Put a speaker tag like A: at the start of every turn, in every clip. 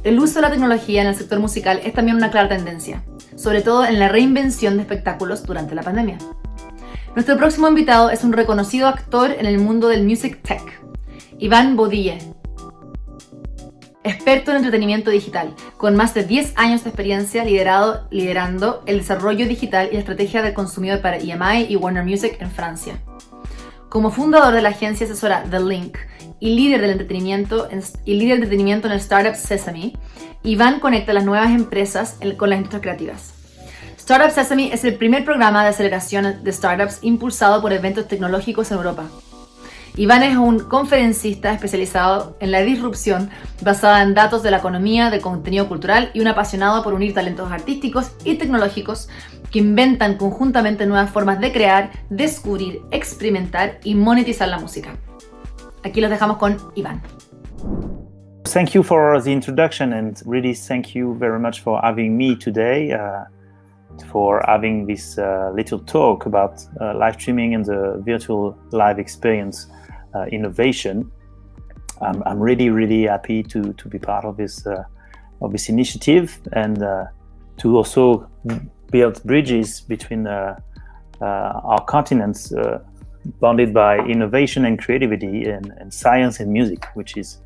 A: El uso de la tecnología en el sector musical es también una clara tendencia, sobre todo en la reinvención de espectáculos durante la pandemia. Nuestro próximo invitado es un reconocido actor en el mundo del music tech, Yvan Boudillet, experto en entretenimiento digital, con más de 10 años de experiencia liderando el desarrollo digital y la estrategia del consumidor para EMI y Warner Music en Francia. Como fundador de la agencia asesora The Link y líder del entretenimiento en el startup Sesame, Yvan conecta las nuevas empresas con las industrias creativas. Startup Sesame es el primer programa de aceleración de startups impulsado por eventos tecnológicos en Europa. Yvan es un conferencista especializado en la disrupción basada en datos de la economía, del contenido cultural y un apasionado por unir talentos artísticos y tecnológicos que inventan conjuntamente nuevas formas de crear, descubrir, experimentar y monetizar la música. Aquí los dejamos con Yvan.
B: Thank you for the introduction, and really thank you very much for having me today, for having this little talk about live streaming and the virtual live experience innovation. I'm really happy to be part of this initiative and to also build bridges between our continents, bounded by innovation and creativity and science and music, which is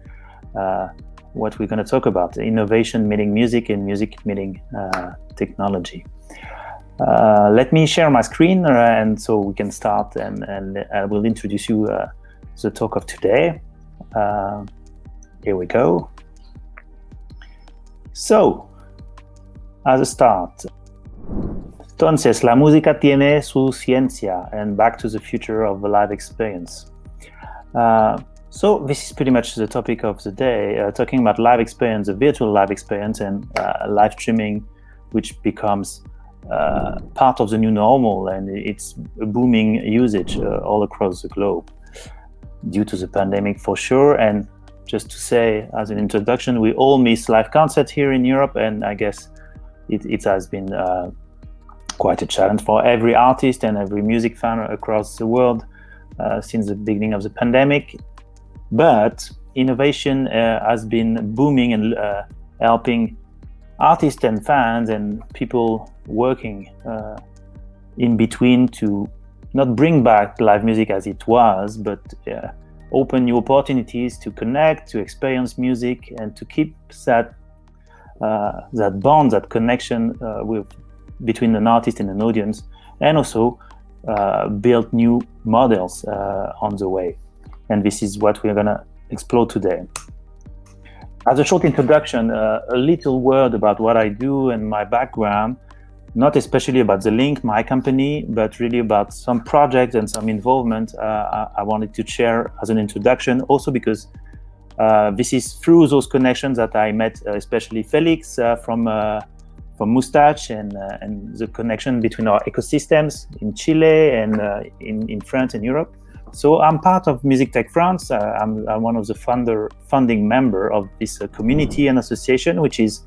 B: what we're going to talk about. Innovation meeting music and music meeting technology. Let me share my screen and so we can start, and I will introduce you the talk of today. Here we go. So, as a start, entonces, la música tiene su ciencia, and back to the future of the live experience. So this is pretty much the topic of the day, talking about live experience, the virtual live experience, and live streaming, which becomes part of the new normal, and it's a booming usage all across the globe due to the pandemic for sure. And just to say, as an introduction, we all miss live concerts here in Europe, and I guess it has been quite a challenge for every artist and every music fan across the world since the beginning of the pandemic. But innovation has been booming and helping artists and fans and people working in between to not bring back live music as it was, but open new opportunities to connect, to experience music, and to keep that bond, that connection between an artist and an audience, and also build new models on the way. And this is what we're going to explore today. As a short introduction, a little word about what I do and my background, not especially about The Link, my company, but really about some projects and some involvement I wanted to share as an introduction, also because this is through those connections that I met especially Felix from Moustache and the connection between our ecosystems in Chile and in France and Europe. So I'm part of Music Tech France. I'm one of the founding member of this community and association, which is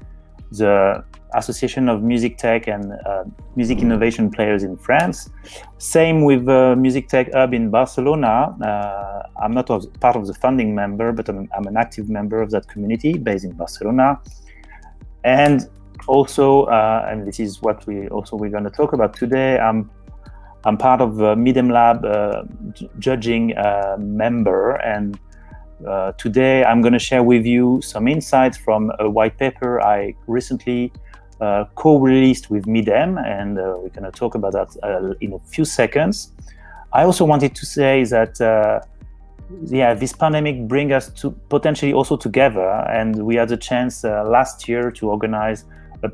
B: the Association of Music Tech and Music Innovation Players in France. Same with Music Tech Hub in Barcelona. I'm not part of the founding member, but I'm an active member of that community based in Barcelona. And also, and this is what we're going to talk about today, I'm part of the Medium Lab judging member, and today I'm going to share with you some insights from a white paper I recently co-released with Medium, and we're going to talk about that in a few seconds. I also wanted to say that this pandemic brings us to potentially also together, and we had the chance last year to organize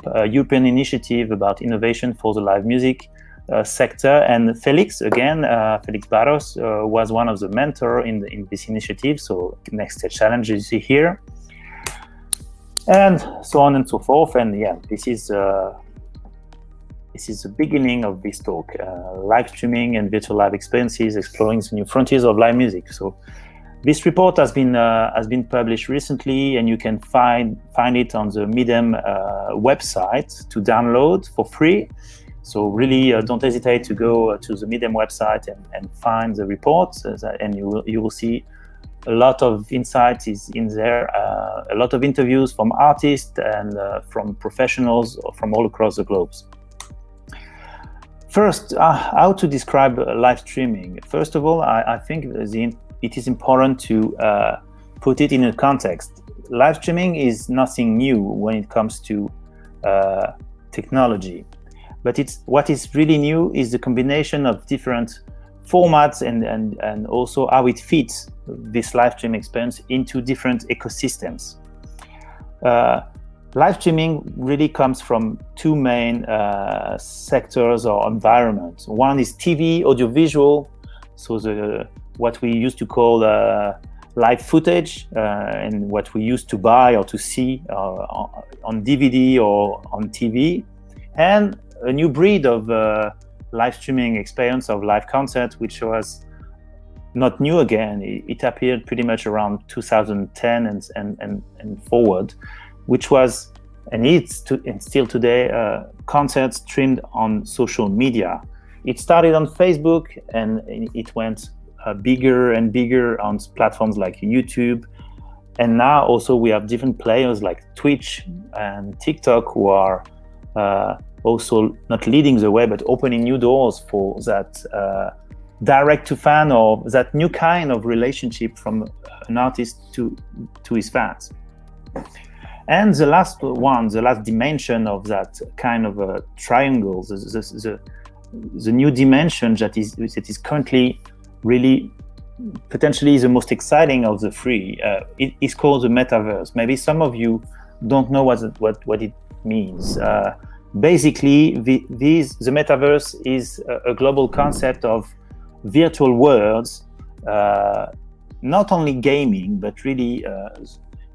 B: a European initiative about innovation for the live music sector, and Felix Barros was one of the mentors in this initiative. So Next Stage Challenge you see here, and so on and so forth. And this is the beginning of this talk: live streaming and virtual live experiences, exploring the new frontiers of live music. So this report has been published recently, and you can find it on the Medium website to download for free. So really don't hesitate to go to the Medium website and find the reports, and you will see a lot of insights is in there, a lot of interviews from artists and from professionals from all across the globe. First, how to describe live streaming. First of all, I think it is important to put it in a context. Live streaming is nothing new when it comes to technology, but what is really new is the combination of different formats and also how it fits this live stream experience into different ecosystems. Live streaming really comes from two main sectors or environments. One is TV, audiovisual, so what we used to call live footage, and what we used to buy or to see on DVD or on TV, and a new breed of live streaming experience of live concert, which was not new again. It appeared pretty much around 2010 and forward, which was, and still today, concerts streamed on social media. It started on Facebook and it went bigger and bigger on platforms like YouTube. And now also we have different players like Twitch and TikTok who are also not leading the way, but opening new doors for that direct to fan, or that new kind of relationship from an artist to his fans. And the last dimension of that kind of a triangle, the new dimension that is currently really potentially the most exciting of the three, it is called the Metaverse. Maybe some of you don't know what it means. Basically, the Metaverse is a global concept of virtual worlds, not only gaming, but really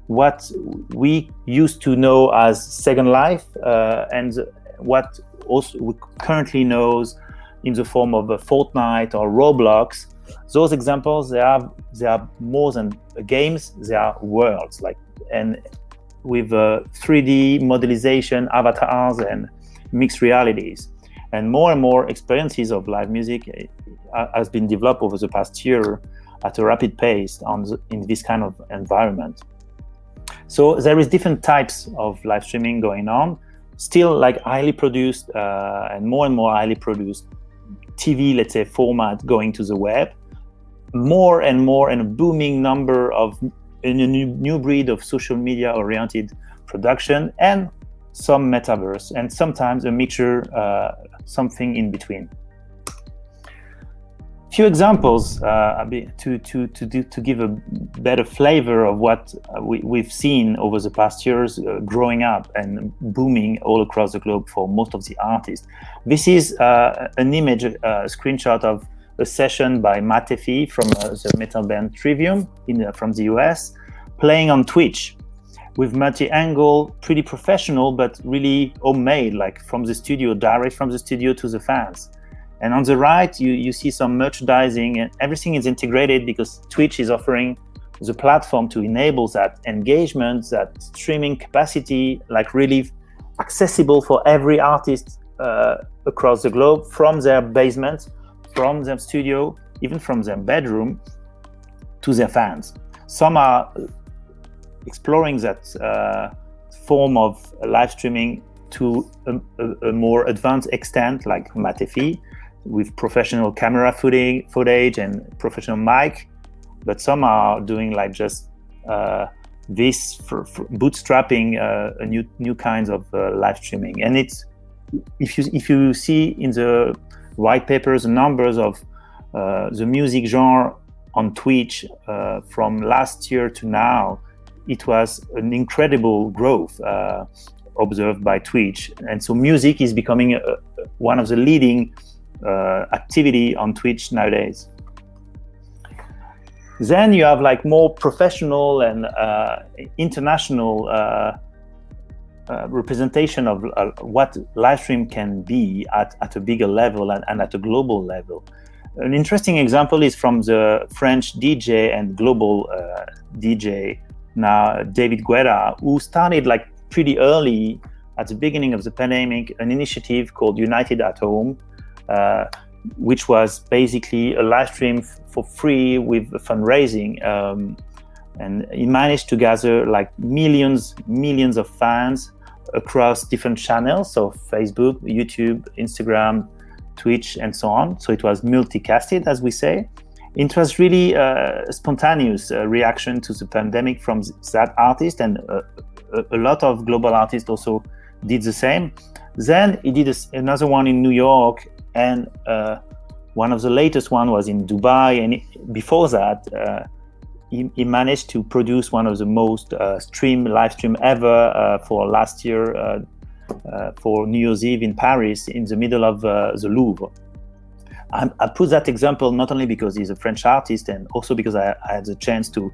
B: what we used to know as Second Life, and what also we currently knows in the form of Fortnite or Roblox. Those examples, they are more than games, they are worlds, and with 3D modelization, avatars, and mixed realities. And more experiences of live music has been developed over the past year at a rapid pace in this kind of environment. So there is different types of live streaming going on, still highly produced and more highly produced TV, let's say, format going to the web, more and a booming number of a new breed of social media oriented production, and some metaverse, and sometimes a mixture, something in between. Few examples to give a better flavor of what we've seen over the past years growing up and booming all across the globe for most of the artists. This is an image, a screenshot of a session by Matefi from the metal band Trivium from the US, playing on Twitch with multi-angle, pretty professional, but really homemade, from the studio, direct from the studio to the fans. And on the right, you see some merchandising, and everything is integrated because Twitch is offering the platform to enable that engagement, that streaming capacity, really accessible for every artist across the globe, from their basement, from their studio, even from their bedroom, to their fans. Some are exploring that form of live streaming to a more advanced extent, like Matefi, with professional camera footage and professional mic, but some are doing just this for bootstrapping a new kinds of live streaming. And it's if you see in the white papers the numbers of the music genre on Twitch from last year to now, it was an incredible growth observed by Twitch, and so music is becoming one of the leading activity on Twitch nowadays. Then you have more professional and international representation of what live stream can be at a bigger level and at a global level. An interesting example is from the French DJ and global DJ now, David Guetta, who started pretty early at the beginning of the pandemic an initiative called United at Home, which was basically a live stream for free with fundraising. And he managed to gather like millions of fans across different channels, so Facebook, YouTube, Instagram, Twitch, and so on. So it was multicasted, as we say. It was really a spontaneous reaction to the pandemic from that artist, and a lot of global artists also did the same. Then he did another one in New York, and one of the latest one was in Dubai. And before that, he managed to produce one of the most live stream ever for last year for New Year's Eve in Paris, in the middle of the Louvre. I put that example not only because he's a French artist, and also because I had the chance to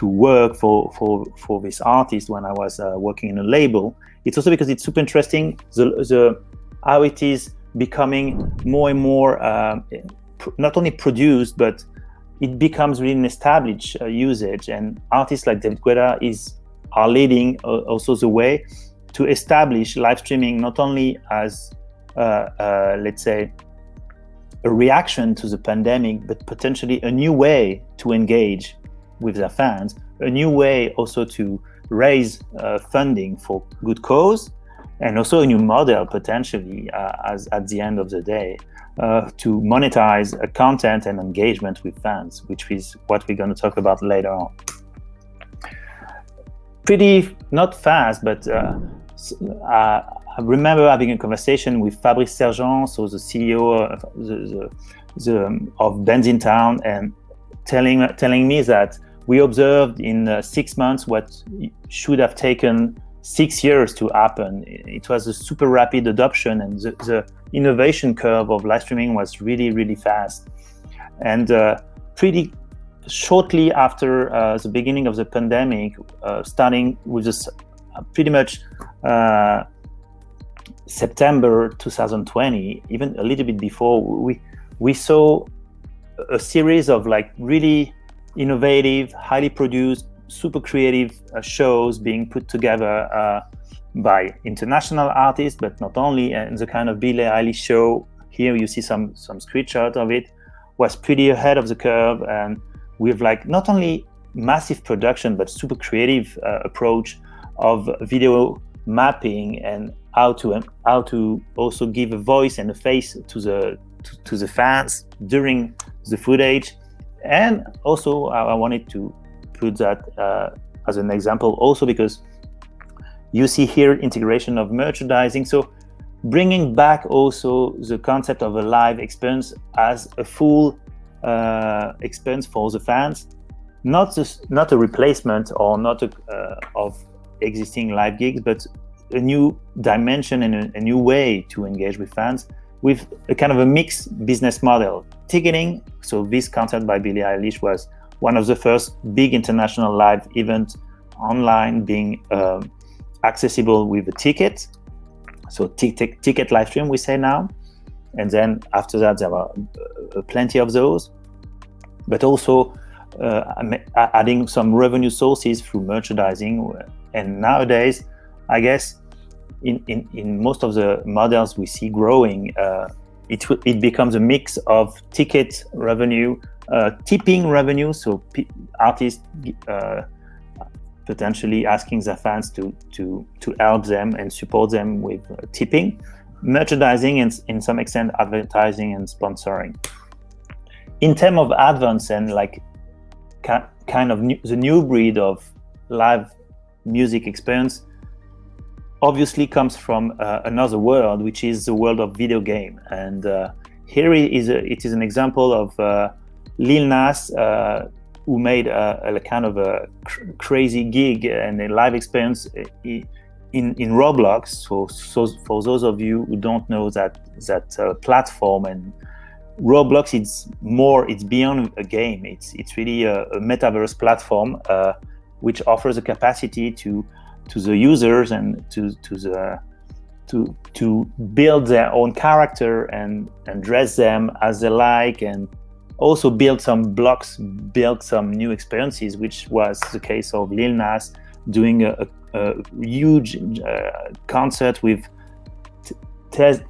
B: work for this artist when I was working in a label. It's also because it's super interesting how it is becoming more and more not only produced, but it becomes really an established usage, and artists like David Guetta are leading also the way to establish live streaming not only as let's say a reaction to the pandemic, but potentially a new way to engage with their fans, a new way also to raise funding for good cause, and also a new model potentially as at the end of the day to monetize content and engagement with fans, which is what we're going to talk about later on. Pretty not fast, but I remember having a conversation with Fabrice Sergent, so the CEO of Bands in Town, and telling me that we observed in 6 months what should have taken 6 years to happen. It was a super rapid adoption, and the innovation curve of live streaming was really, really fast. And pretty shortly after the beginning of the pandemic, starting with this pretty much September 2020, even a little bit before, we saw a series of like really innovative, highly produced, super creative shows being put together by international artists, but not only. And the kind of Billie Eilish show, here you see some screenshot of it, was pretty ahead of the curve, and with like not only massive production but super creative approach of video mapping, and how to also give a voice and a face to the fans during the footage. And also I wanted to put that as an example also because you see here integration of merchandising, so bringing back also the concept of a live experience as a full experience for the fans, not a replacement or not of existing live gigs, but a new dimension and a new way to engage with fans with a kind of a mixed business model. Ticketing, so this concert by Billie Eilish was one of the first big international live events online being accessible with a ticket. So ticket live stream, we say now. And then after that, there are plenty of those. But also adding some revenue sources through merchandising. And nowadays, I guess, in most of the models we see growing, it becomes a mix of ticket revenue, tipping revenue, so artists potentially asking their fans to help them and support them with tipping, merchandising, and in some extent advertising and sponsoring. In terms of advance and like kind of the new breed of live music experience, obviously comes from another world, which is the world of video game. And here it is an example of Lil Nas, who made a kind of a crazy gig and a live experience in Roblox. So for those of you who don't know that platform, and Roblox, it's beyond a game. It's really a Metaverse platform which offers a capacity to the users and to build their own character and dress them as they like, and also build some blocks, build some new experiences, which was the case of Lil Nas doing a a huge concert with I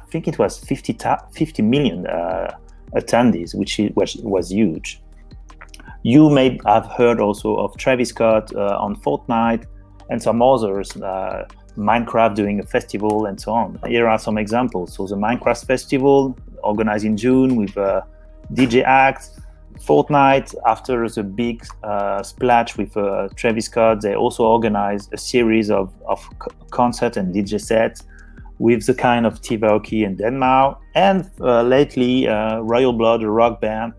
B: think it was 50 million attendees, which was huge. You may have heard also of Travis Scott on Fortnite and some others, Minecraft doing a festival and so on. Here are some examples. So the Minecraft festival organized in June with DJ acts. Fortnite, after the big splash with Travis Scott, they also organized a series of concert and DJ sets with the kind of Steve Aoki and Denmark. And lately, Royal Blood, a rock band,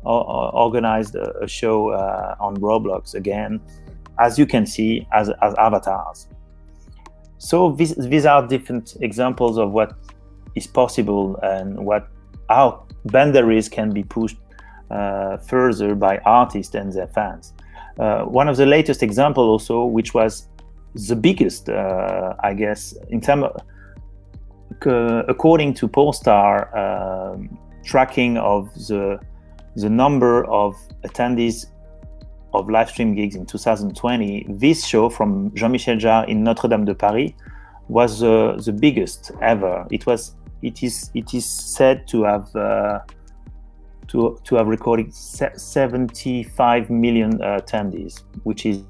B: organized a show on Roblox again, as you can see, as avatars. So these are different examples of what is possible and how boundaries can be pushed further by artists and their fans. One of the latest examples also, which was the biggest, I guess, in terms of, according to Polestar tracking of the number of attendees of live stream gigs in 2020, this show from Jean-Michel Jarre in Notre Dame de Paris was the biggest ever. It is said to have recorded 75 million attendees, which is.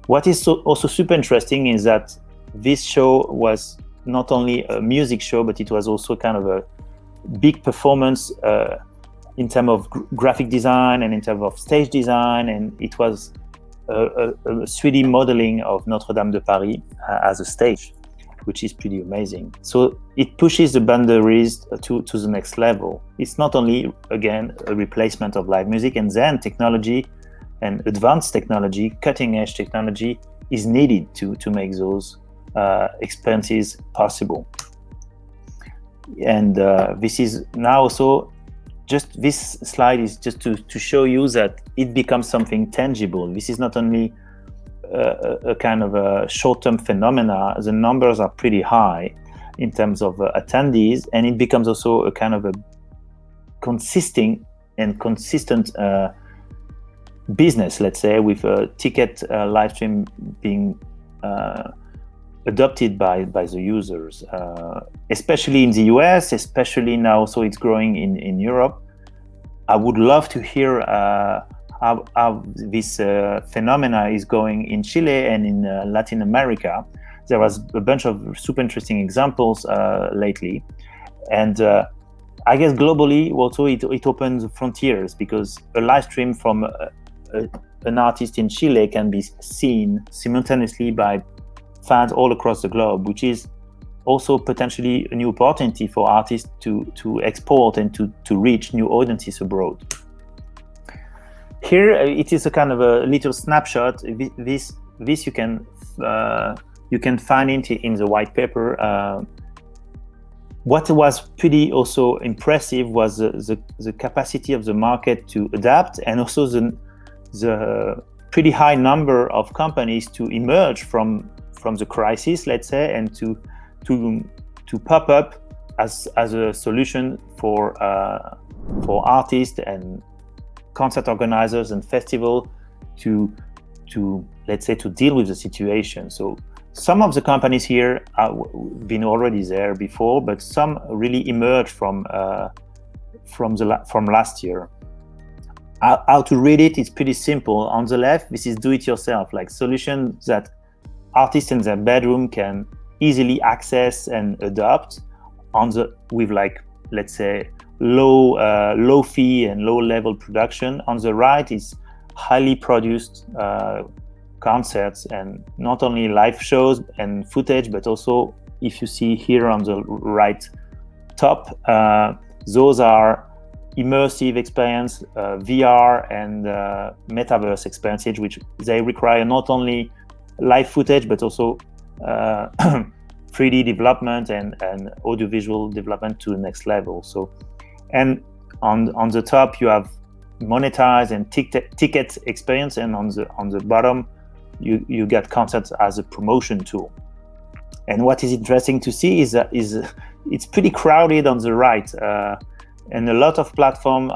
B: What is also super interesting is that this show was not only a music show, but it was also kind of a big performance in terms of graphic design and in terms of stage design, and it was a 3D modeling of Notre Dame de Paris as a stage, which is pretty amazing. So it pushes the boundaries to the next level. It's not only, again, a replacement of live music, and then technology and advanced technology, cutting edge technology is needed to make those experiences possible. And this is now also just, this slide is just to show you that it becomes something tangible. This is not only a kind of a short-term phenomena. The numbers are pretty high in terms of attendees, and it becomes also a kind of a consistent business, let's say, with a ticket live stream being adopted by the users, especially in the US, especially now, so it's growing in Europe. I would love to hear how this phenomena is going in Chile and in Latin America. There was a bunch of super interesting examples lately. And I guess globally also it opens frontiers, because a live stream from an artist in Chile can be seen simultaneously by fans all across the globe, which is also potentially a new opportunity for artists to export and to reach new audiences abroad. Here it is a kind of a little snapshot. This you can find it in the white paper. What was pretty also impressive was the capacity of the market to adapt, and also the pretty high number of companies to emerge from the crisis, let's say, and to pop up as a solution for artists and concert organizers and festival to let's say to deal with the situation. So some of the companies here have been already there before, but some really emerged from last year. How to read it is pretty simple. On the left, this is do-it-yourself, like solutions that artists in their bedroom can easily access and adopt with, like, let's say, low fee and low level production. On the right is highly produced concerts, and not only live shows and footage, but also, if you see here on the right top, those are immersive experience, VR and Metaverse experiences, which they require not only live footage, but also 3D development and audiovisual development to the next level. So, and on the top you have monetize and ticket experience, and on the bottom you get concerts as a promotion tool. And what is interesting to see is that it's pretty crowded on the right, and a lot of platforms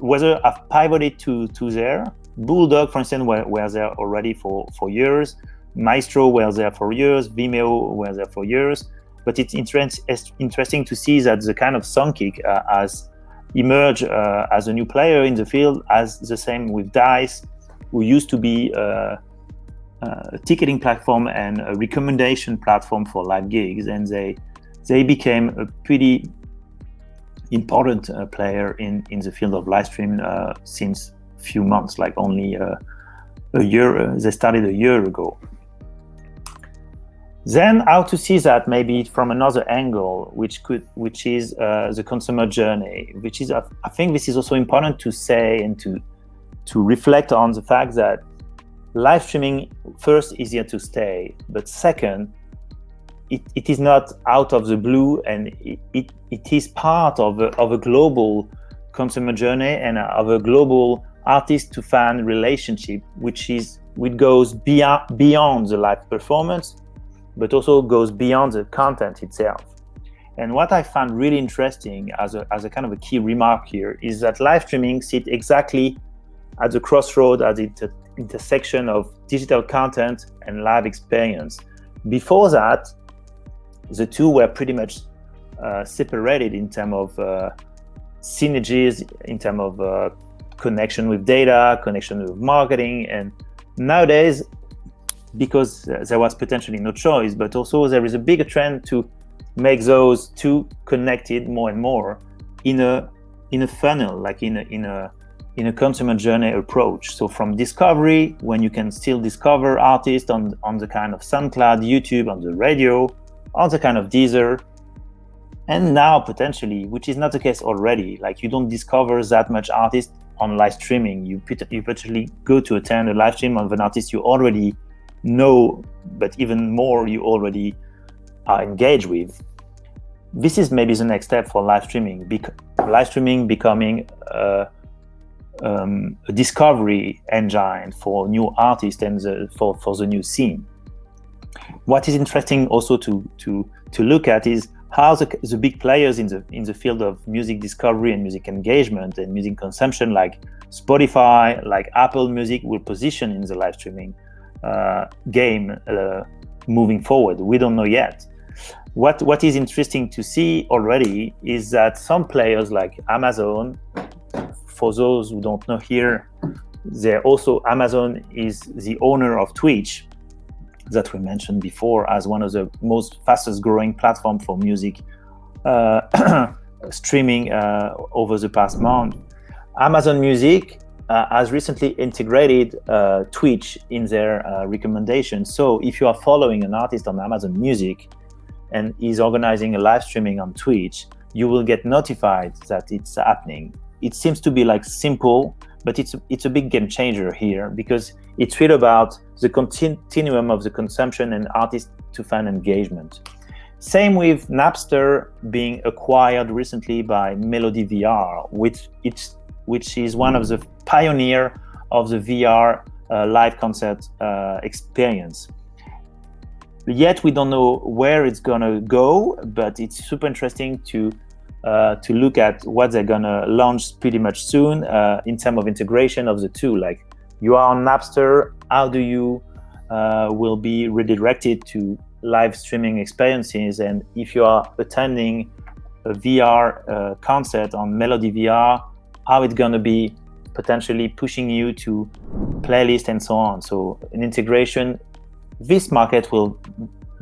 B: whether have pivoted to there, Bulldog, for instance, were there already for years. Maestro were there for years. Vimeo were there for years. But it's interesting to see that the kind of Songkick has emerged as a new player in the field, as the same with Dice, who used to be a ticketing platform and a recommendation platform for live gigs, and they became a pretty important player in the field of live stream since a few months, like only a year. They started a year ago. Then how to see that maybe from another angle, which is the consumer journey, which is I think this is also important to say and to reflect on the fact that live streaming first is here to stay, but second, it is not out of the blue, and it is part of a global consumer journey and of a global artist to fan relationship, which goes beyond the live performance, but also goes beyond the content itself. And what I found really interesting as a kind of a key remark here is that live streaming sits exactly at the crossroad, at the intersection of digital content and live experience. Before that, the two were pretty much separated in terms of synergies, in terms of connection with data, connection with marketing. And nowadays, because there was potentially no choice, but also there is a bigger trend to make those two connected more and more in a funnel, like in a consumer journey approach. So from discovery, when you can still discover artists on the kind of SoundCloud, YouTube, on the radio, on the kind of Deezer, and now potentially, which is not the case already, like you don't discover that much artists on live streaming. You potentially go to attend a live stream of an artist you already know, but even more you already are engaged with. This is maybe the next step for live streaming. Live streaming becoming a discovery engine for new artists and for the new scene. What is interesting also to look at is how the big players in the field of music discovery and music engagement and music consumption, like Spotify, like Apple Music, will position in the live streaming game moving forward. We don't know yet. What is interesting to see already is that some players like Amazon, for those who don't know here, Amazon is the owner of Twitch, that we mentioned before as one of the most fastest growing platform for music streaming over the past month. Amazon Music has recently integrated Twitch in their recommendations. So if you are following an artist on Amazon Music and is organizing a live streaming on Twitch, you will get notified that it's happening. It seems to be like simple, but it's a big game changer here, because it's really about the continuum of the consumption and artist to fan engagement. Same with Napster being acquired recently by Melody VR, which is one of the pioneer of the VR live concert experience. Yet we don't know where it's gonna go, but it's super interesting to look at what they're gonna launch pretty much soon in terms of integration of the two. Like, you are on Napster, how do you will be redirected to live streaming experiences? And if you are attending a VR concert on Melody VR, how it's gonna be potentially pushing you to playlist and so on. So an integration, this market will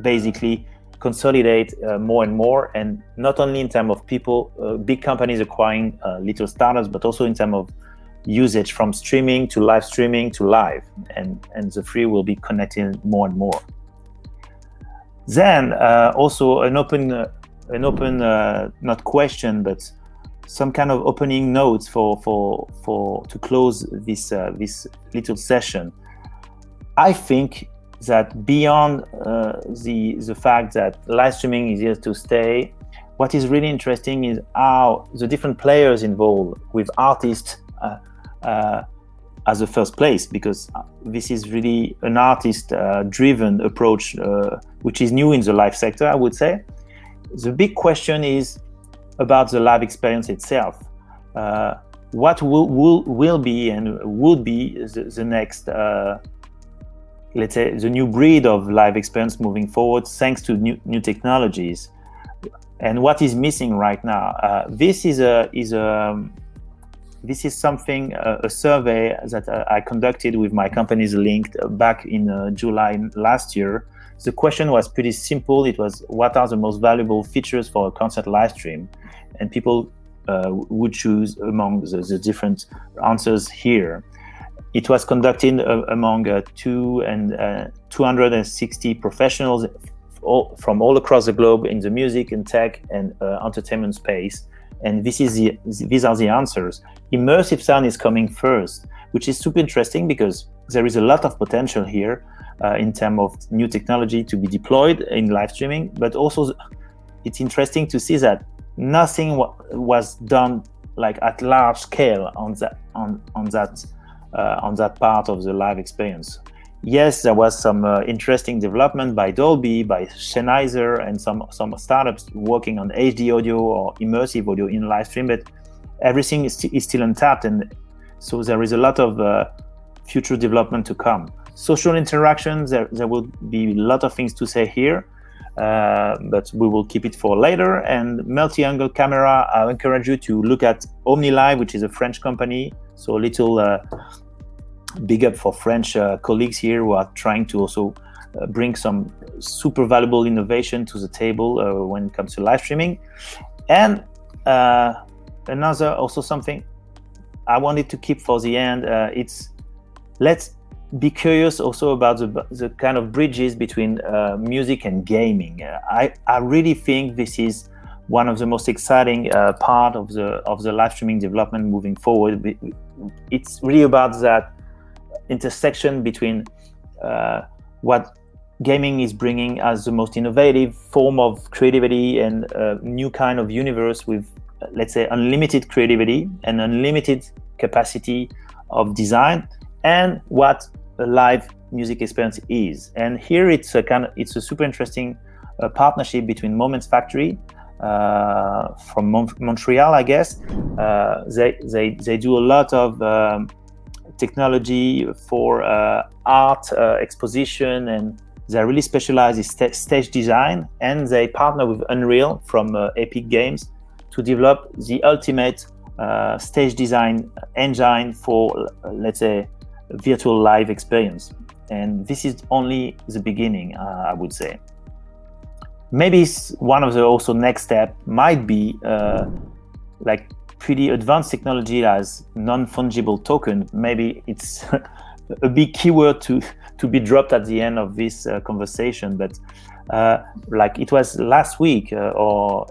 B: basically consolidate more and more, and not only in terms of people, big companies acquiring little startups, but also in terms of usage from streaming to live, and the three will be connected more and more. Then also an open not question, but some kind of opening notes for to close this little session. I think that beyond the fact that live streaming is here to stay, what is really interesting is how the different players involved with artists as a first place, because this is really an artist driven approach, which is new in the live sector, I would say. The big question is about the live experience itself. what will be and would be the next, let's say, the new breed of live experience moving forward, thanks to new technologies. And what is missing right now? This is something, a survey that I conducted with my companies linked back in July last year. The question was pretty simple. It was, what are the most valuable features for a concert live stream? And people would choose among the different answers here. It was conducted among 260 professionals from all across the globe in the music and tech and entertainment space. And these are the answers. Immersive sound is coming first, which is super interesting because there is a lot of potential here in terms of new technology to be deployed in live streaming. But also, it's interesting to see that nothing was done like at large scale on that part of the live experience. Yes, there was some interesting development by Dolby, by Sennheiser, and some startups working on HD audio or immersive audio in live stream, but everything is still untapped, and so there is a lot of future development to come. Social interactions, there will be a lot of things to say here, but we will keep it for later. And multi-angle camera, I encourage you to look at OmniLive, which is a French company, so a little big up for French colleagues here who are trying to also bring some super valuable innovation to the table when it comes to live streaming. And another also something I wanted to keep for the end, it's let's be curious also about the kind of bridges between music and gaming. I really think this is one of the most exciting part of the live streaming development moving forward. It's really about that intersection between what gaming is bringing as the most innovative form of creativity and a new kind of universe with, let's say, unlimited creativity and unlimited capacity of design, and what a live music experience is. And here it's a super interesting partnership between Moments Factory from Montreal, I guess. They do a lot of technology for art exposition, and they really specialize in stage design, and they partner with Unreal from Epic Games to develop the ultimate stage design engine for, let's say, virtual live experience. And this is only the beginning, I would say. Maybe one of the also next step might be like pretty advanced technology as non-fungible token. Maybe it's a big keyword to be dropped at the end of this conversation, but like it was last week or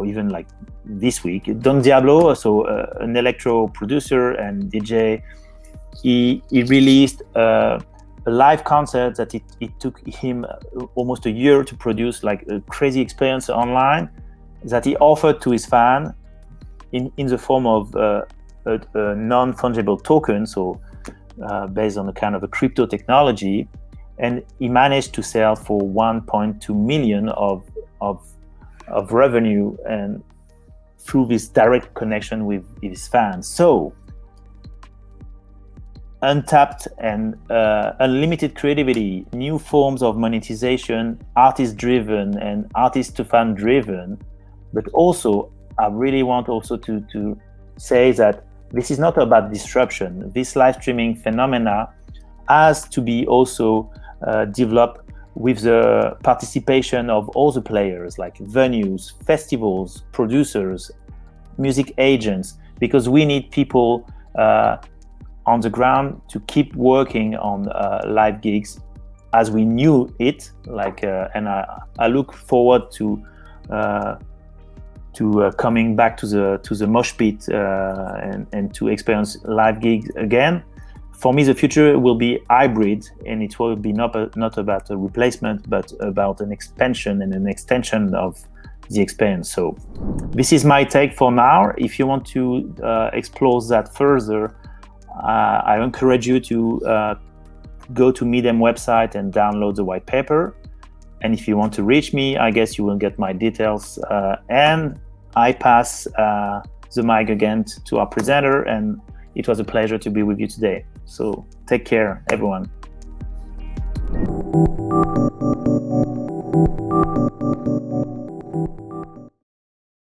B: even like this week, Don Diablo, so an electro producer and DJ, he released a live concert that it took him almost a year to produce, like a crazy experience online that he offered to his fan in the form of a non-fungible token, so based on a kind of a crypto technology, and he managed to sell for 1.2 million of revenue, and through this direct connection with his fans. So untapped and unlimited creativity, new forms of monetization, artist-driven and artist-to-fan driven, but also I really want also to say that this is not about disruption. This live streaming phenomena has to be also developed with the participation of all the players, like venues, festivals, producers, music agents, because we need people on the ground to keep working on live gigs as we knew it. Like, and I look forward to coming back to the mosh pit and to experience live gigs again. For me, the future will be hybrid, and it will be not about a replacement, but about an expansion and an extension of the experience. So this is my take for now. If you want to explore that further, I encourage you to go to Medium website and download the white paper. And if you want to reach me, I guess you will get my details. And I pass the mic again to our presenter, and it was a pleasure to be with you today. So take care, everyone.